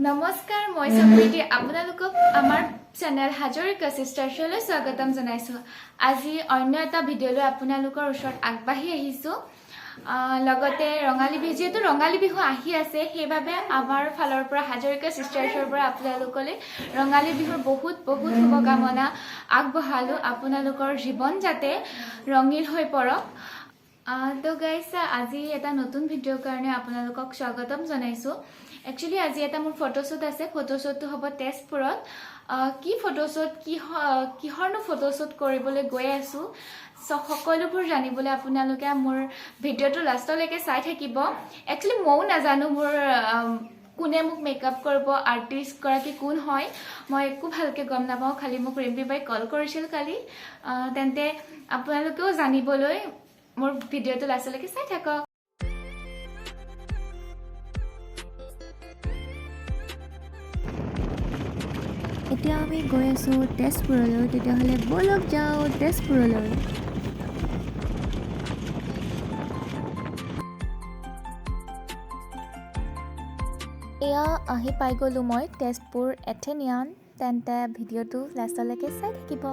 নমস্কাৰ মই সপ্ৰীতি আপোনালোকক আমাৰ চেনেল হাজৰিকা সিষ্টাৰ্ছলৈ স্বাগতম জনাইছো। আজি অন্য এটা ভিডিঅ' লৈ আপোনালোকৰ ওচৰত আগবাঢ়ি আহিছো। লগতে ৰঙালী বিহু যেহেতু ৰঙালী বিহু আহি আছে সেইবাবে আমাৰ ফালৰ পৰা হাজৰিকা সিষ্টাৰ্ছৰ পৰা আপোনালোকলৈ ৰঙালী বিহুৰ বহুত শুভকামনা আগবঢ়ালো। আপোনালোকৰ জীৱন যাতে ৰঙীন হৈ পৰক। তো গাইছ আজি এটা নতুন ভিডিঅ'ৰ কাৰণে আপোনালোকক স্বাগতম জনাইছো। একচুৱেলি আজি এটা মোৰ ফটোশ্বুট আছে। ফটোশ্বুটটো হ'ব তেজপুৰত। কি ফটোশ্বুট কিহৰনো ফটোশ্বুট কৰিবলৈ গৈ আছো সকলোবোৰ জানিবলৈ আপোনালোকে মোৰ ভিডিঅ'টো লাষ্টলৈকে চাই থাকিব। একচুৱেলি ময়ো নাজানো মোৰ কোনে মোক মেকআপ কৰিব, আৰ্টিষ্ট গৰাকী কোন হয় মই একো ভালকৈ গম নাপাওঁ। খালি মোক ৰিম্পী বাই কল কৰিছিল কালি। তেন্তে আপোনালোকেও জানিবলৈ মোৰ ভিডিঅ'টো লাষ্টলৈকে চাই থাকক। এতিয়া আমি গৈ আছোঁ তেজপুৰলৈ। তেতিয়াহ'লে ব'লক যাওঁ তেজপুৰলৈ। এয়া আহি পাই গ'লোঁ মই তেজপুৰ এথেনিয়ান। তেন্তে ভিডিঅ'টো লাষ্টলৈকে চাই থাকিব।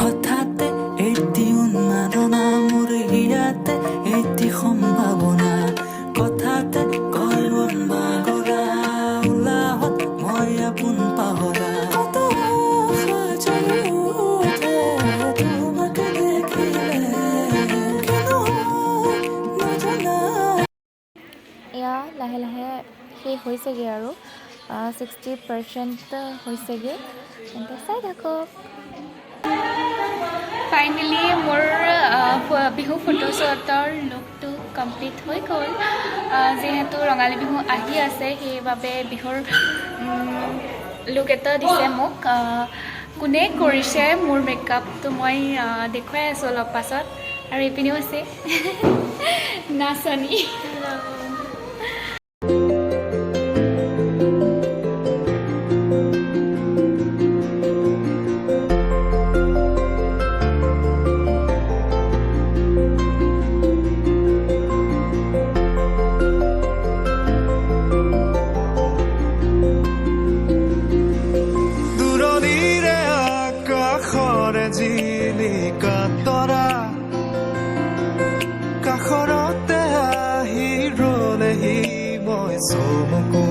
হঠাতে এটি উন্মাদনা মোৰ হিয়াতে এটি সম্ভাৱনা কথাতে কয় মন বাগৰা উলাহত মই আপোন পাহৰা কত আশা জমি উঠে তোমাকে দেখিলে কেন নজনা। এয়া লাহে লাহে শেষ হৈছেগৈ আৰু 60% হৈছেগৈ। তেন্তে চাই থাকক। ফাইনেলি মোৰ বিহু ফটোশ্বুটৰ লুকটো কমপ্লিট হৈ গ'ল। যিহেতু ৰঙালী বিহু আহি আছে সেইবাবে বিহুৰ লুক এটা দিছে মোক। কোনে কৰিছে মোৰ মেকআপটো মই দেখুৱাই আছোঁ অলপ পাছত। আৰু এইপিনেও আছে নাচনী। জিলিকা তৰা কাষৰতে আহি ৰলেহি মই চমকো।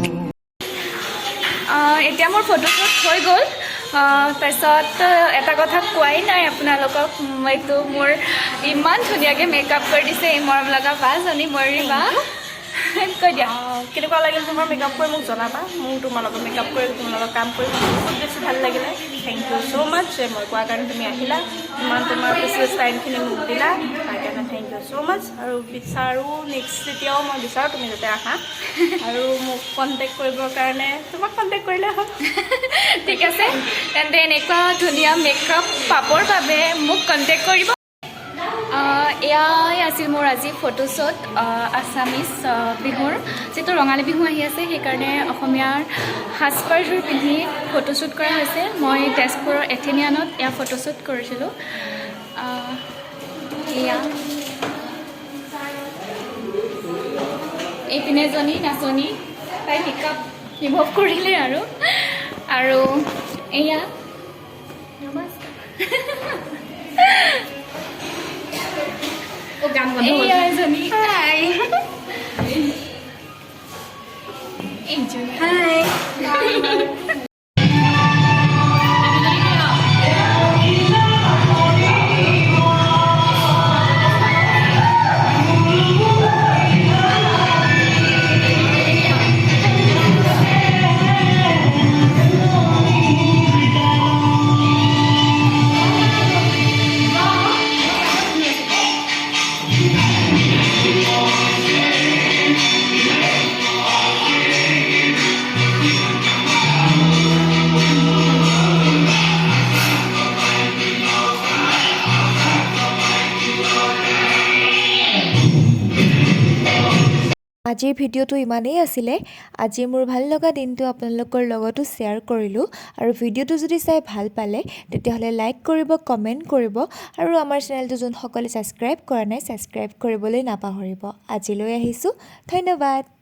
এতিয়া মোৰ ফটোশ্বুট হৈ গ'ল। তাৰপিছত এটা কথা কোৱাই নাই আপোনালোকক। এইটো মোৰ ইমান ধুনীয়াকৈ মেকআপ কৰি দিছে এই মৰম লগা বাজনী ময়ূৰী বা। কৈ দিয়া কেনেকুৱা লাগিল তোমাৰ মেকআপ কৰি মোক জনাবা। মোৰ তোমাৰ লগত মেকআপ কৰি তোমাৰ লগত কাম কৰি বহুত বেছি ভাল লাগিলে। থেংক ইউ ছ' মাছ যে মই কোৱাৰ কাৰণে তুমি আহিলা, ইমান তোমাৰ প্ৰেচিয়াছ টাইমখিনি মোক দিলা, তাৰ কাৰণে থেংক ইউ ছ' মাছ। আৰু বিচাৰোঁ নেক্সট যেতিয়াও মই বিচাৰোঁ তুমি যাতে আহা আৰু মোক কণ্টেক্ট কৰিবৰ কাৰণে তোমাক কণ্টেক্ট কৰিলে হ'ল। ঠিক আছে, তেন্তে এনেকুৱা ধুনীয়া মেকআপ পাবৰ বাবে মোক কণ্টেক্ট কৰিব। এয়াই আছিল মোৰ আজি ফটোশ্বুট আছামিজ বিহুৰ। যিহেতু ৰঙালী বিহু আহি আছে সেইকাৰণে অসমীয়াৰ সাজপাৰযোৰ পিন্ধি ফটোশ্বুট কৰা হৈছে। মই তেজপুৰৰ এথেনিয়ানত এয়া ফটোশ্বুট কৰিছিলোঁ। এয়া এইপিনে এজনী নাচনী, তাই মেকআপ ৰিমুভ কৰিলে আৰু এয়া নমস্কাৰ। এয়া এজনী হাই হাই আজিৰ ভিডিঅ'টো ইমানেই আছিলে আজি মোৰ ভাল লগা দিনটো আপোনালোকৰ লগতো শ্বেয়াৰ কৰিলোঁ আৰু ভিডিঅ'টো যদি চাই ভাল পালে তেতিয়াহ'লে লাইক কৰিব কমেণ্ট কৰিব আৰু আমাৰ চেনেলটো যোনসকলে ছাবস্ক্ৰাইব কৰা নাই ছাবস্ক্ৰাইব কৰিবলৈ নাপাহৰিব আজিলৈ আহিছোঁ ধন্যবাদ